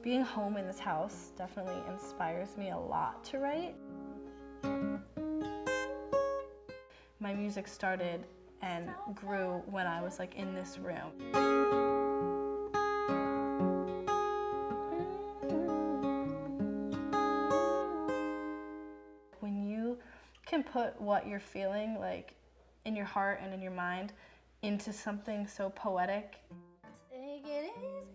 Being home in this house definitely inspires me a lot to write. My music started and grew when I was like in this room. When you can put what you're feeling like in your heart and in your mind into something so poetic,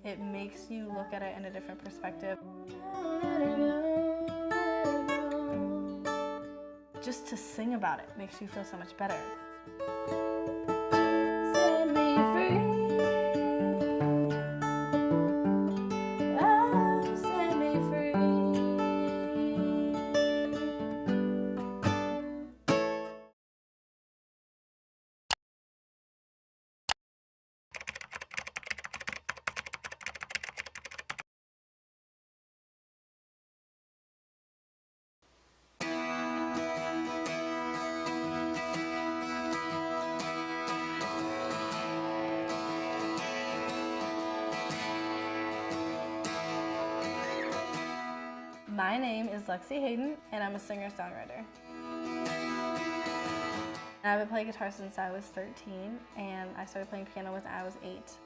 it makes you look at it in a different perspective. Just to sing about it makes you feel so much better. Set me free. Oh, set me free. My name is Lexie Hayden, and I'm a singer-songwriter. I've been playing guitar since I was 13, and I started playing piano when I was 8.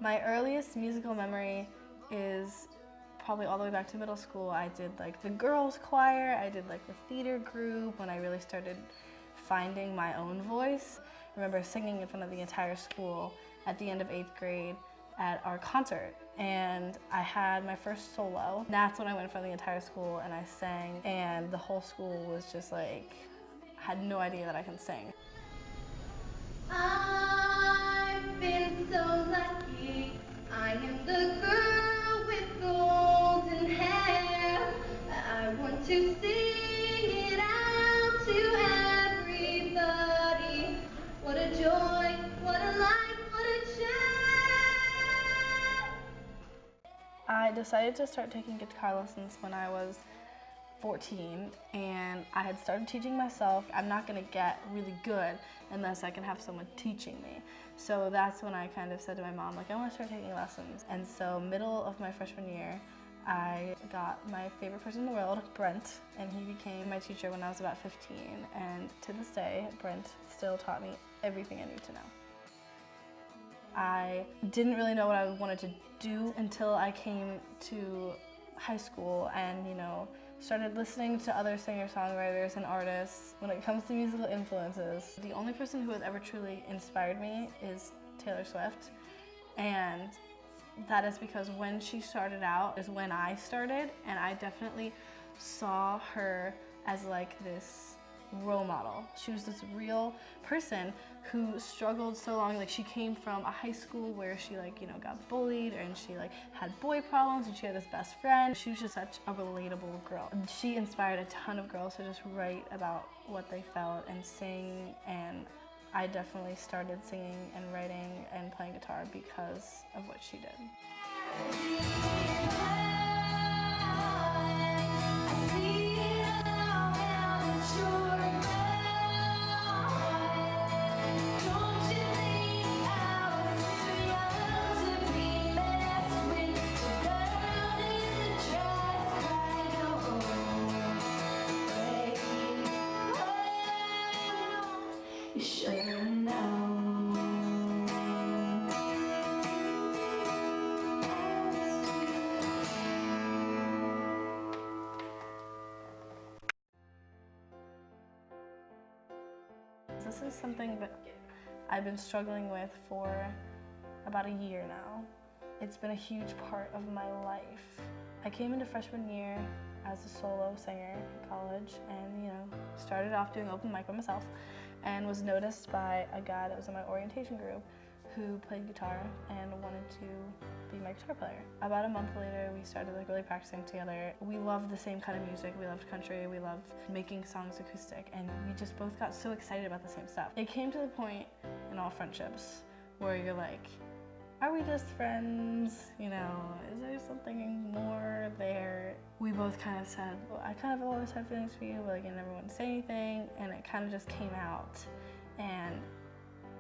My earliest musical memory is probably all the way back to middle school. I did like the girls' choir, I did like the theater group when I really started finding my own voice. I remember singing in front of the entire school at the end of 8th grade at our concert, and I had my first solo. That's when I went in front of the entire school and I sang, and the whole school was just like, had no idea that I can sing. I've been so lucky, I am the girl with golden hair. I want to sing it out to everybody. What a joy, what a life, what a chance. I decided to start taking guitar lessons when I was 14, and I had started teaching myself. I'm not gonna get really good unless I can have someone teaching me. So that's when I kind of said to my mom, like, I wanna start taking lessons. And so middle of my freshman year, I got my favorite person in the world, Brent, and he became my teacher when I was about 15. And to this day, Brent still taught me everything I need to know. I didn't really know what I wanted to do until I came to high school and, started listening to other singer-songwriters and artists. When it comes to musical influences, the only person who has ever truly inspired me is Taylor Swift. And that is because when she started out is when I started, and I definitely saw her as like this role model. She was this real person who struggled so long. Like, she came from a high school where she got bullied, and she had boy problems, and she had this best friend. She was just such a relatable girl. And she inspired a ton of girls to just write about what they felt and sing, and I definitely started singing and writing and playing guitar because of what she did. This is something that I've been struggling with for about a year now. It's been a huge part of my life. I came into freshman year as a solo singer in college and, started off doing open mic by myself, and was noticed by a guy that was in my orientation group who played guitar and wanted to be my guitar player. About a month later, we started really practicing together. We loved the same kind of music. We loved country. We loved making songs acoustic, and we just both got so excited about the same stuff. It came to the point in all friendships where you're like, are we just friends? Is there something more there? We both kind of said, well, I kind of always had feelings for you, but I never wanted to say anything, and it kind of just came out. And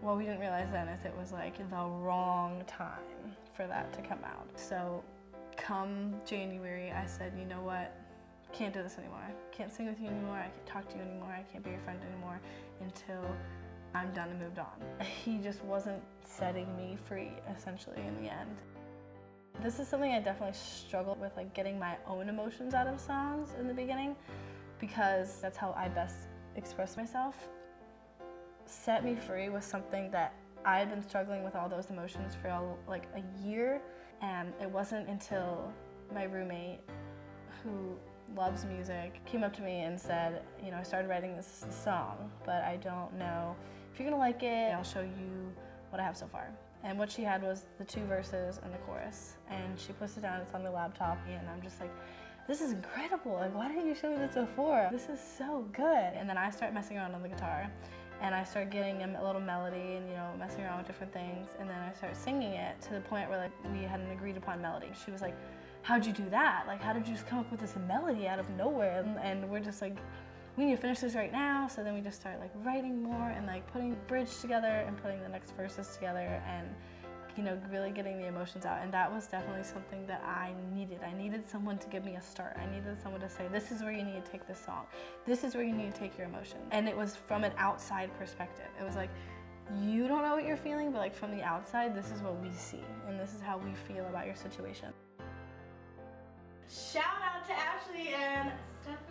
What we didn't realize then is it was like the wrong time for that to come out. So come January, I said, you know what? Can't do this anymore. Can't sing with you anymore. I can't talk to you anymore. I can't be your friend anymore until I'm done and moved on. He just wasn't setting me free, essentially, in the end. This is something I definitely struggled with, like getting my own emotions out of songs in the beginning, because that's how I best express myself. Set Me Free was something that I had been struggling with all those emotions for like a year, and it wasn't until my roommate, who loves music, came up to me and said, you know, I started writing this song, but I don't know if you're gonna like it. I'll show you what I have so far. And what she had was the 2 verses and the chorus, and she puts it down, it's on the laptop, and I'm just like, this is incredible, like why didn't you show me this before? This is so good. And then I start messing around on the guitar, and I start getting a little melody and, you know, messing around with different things, and then I start singing it to the point where like we had an agreed upon melody. She was like, how'd you do that? Like, how did you just come up with this melody out of nowhere? And we're just like, we need to finish this right now. So then we just start like writing more and like putting bridge together and putting the next verses together and, you know, really getting the emotions out. And that was definitely something that I needed. I needed someone to give me a start. I needed someone to say, this is where you need to take this song. This is where you need to take your emotions. And it was from an outside perspective. It was like, you don't know what you're feeling, but like from the outside, this is what we see. And this is how we feel about your situation. Shout out to Ashley and Stephanie.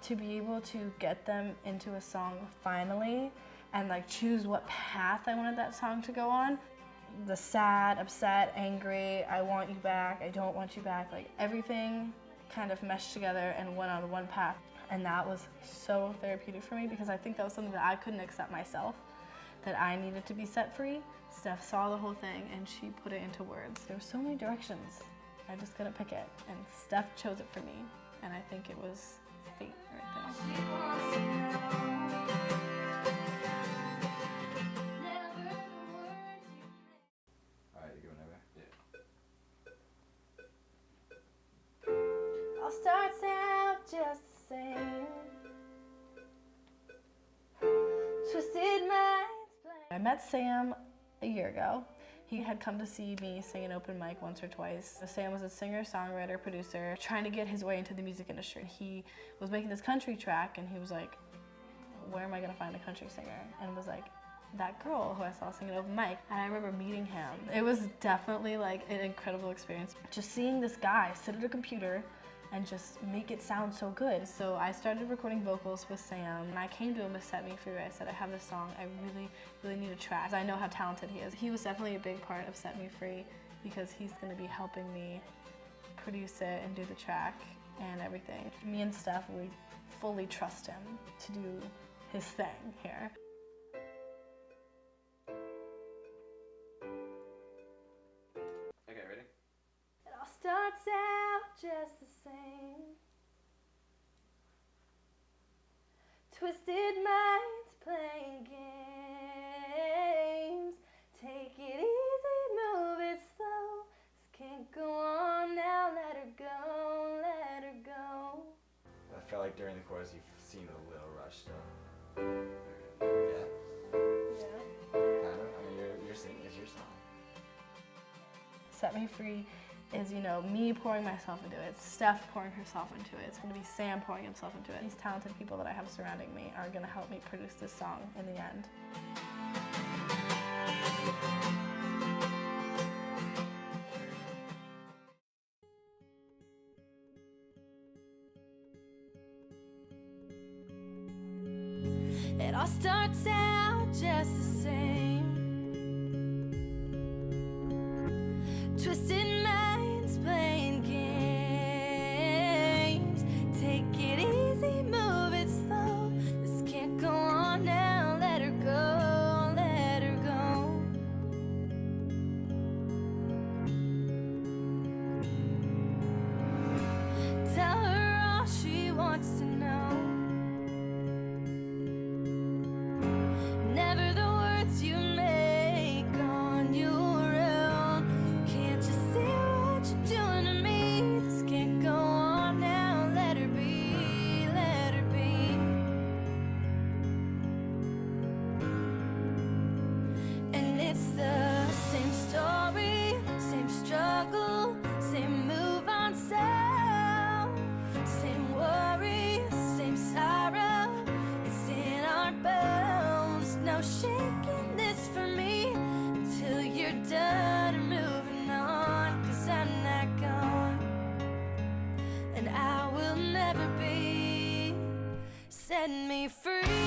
To be able to get them into a song finally and like choose what path I wanted that song to go on. The sad, upset, angry, I want you back, I don't want you back, like everything kind of meshed together and went on one path. And that was so therapeutic for me, because I think that was something that I couldn't accept myself, that I needed to be set free. Steph saw the whole thing and she put it into words. There were so many directions, I just couldn't pick it. And Steph chose it for me, and I think it was fate right there. Alright, you go whenever? Yeah. All starts out just the same. Twisted minds play. I met Sam a year ago. He had come to see me sing an open mic once or twice. Sam was a singer-songwriter, producer, trying to get his way into the music industry. He was making this country track, and he was like, where am I gonna find a country singer? And was like, that girl who I saw sing an open mic. And I remember meeting him. It was definitely like an incredible experience. Just seeing this guy sit at a computer and just make it sound so good. So I started recording vocals with Sam, and I came to him with Set Me Free. I said, I have this song, I really need a track. I know how talented he is. He was definitely a big part of Set Me Free, because he's gonna be helping me produce it and do the track and everything. Me and Steph, we fully trust him to do his thing here. Okay, ready? It all starts out just the same. Twisted minds playing games. Take it easy, move it slow. This can't go on now, let her go, let her go. I felt like during the chorus you seemed a little rushed though. Yeah? Yeah. Kind of? I mean, you're singing, it's your song. Set Me Free is, you know, me pouring myself into it. It's Steph pouring herself into it. It's going to be Sam pouring himself into it. These talented people that I have surrounding me are going to help me produce this song in the end. It all starts out just the same. Twisted minds playing games. Take it easy, move it slow. This can't go on now, let her go, let her go. Tell her all she wants to know. Never the words you set me free.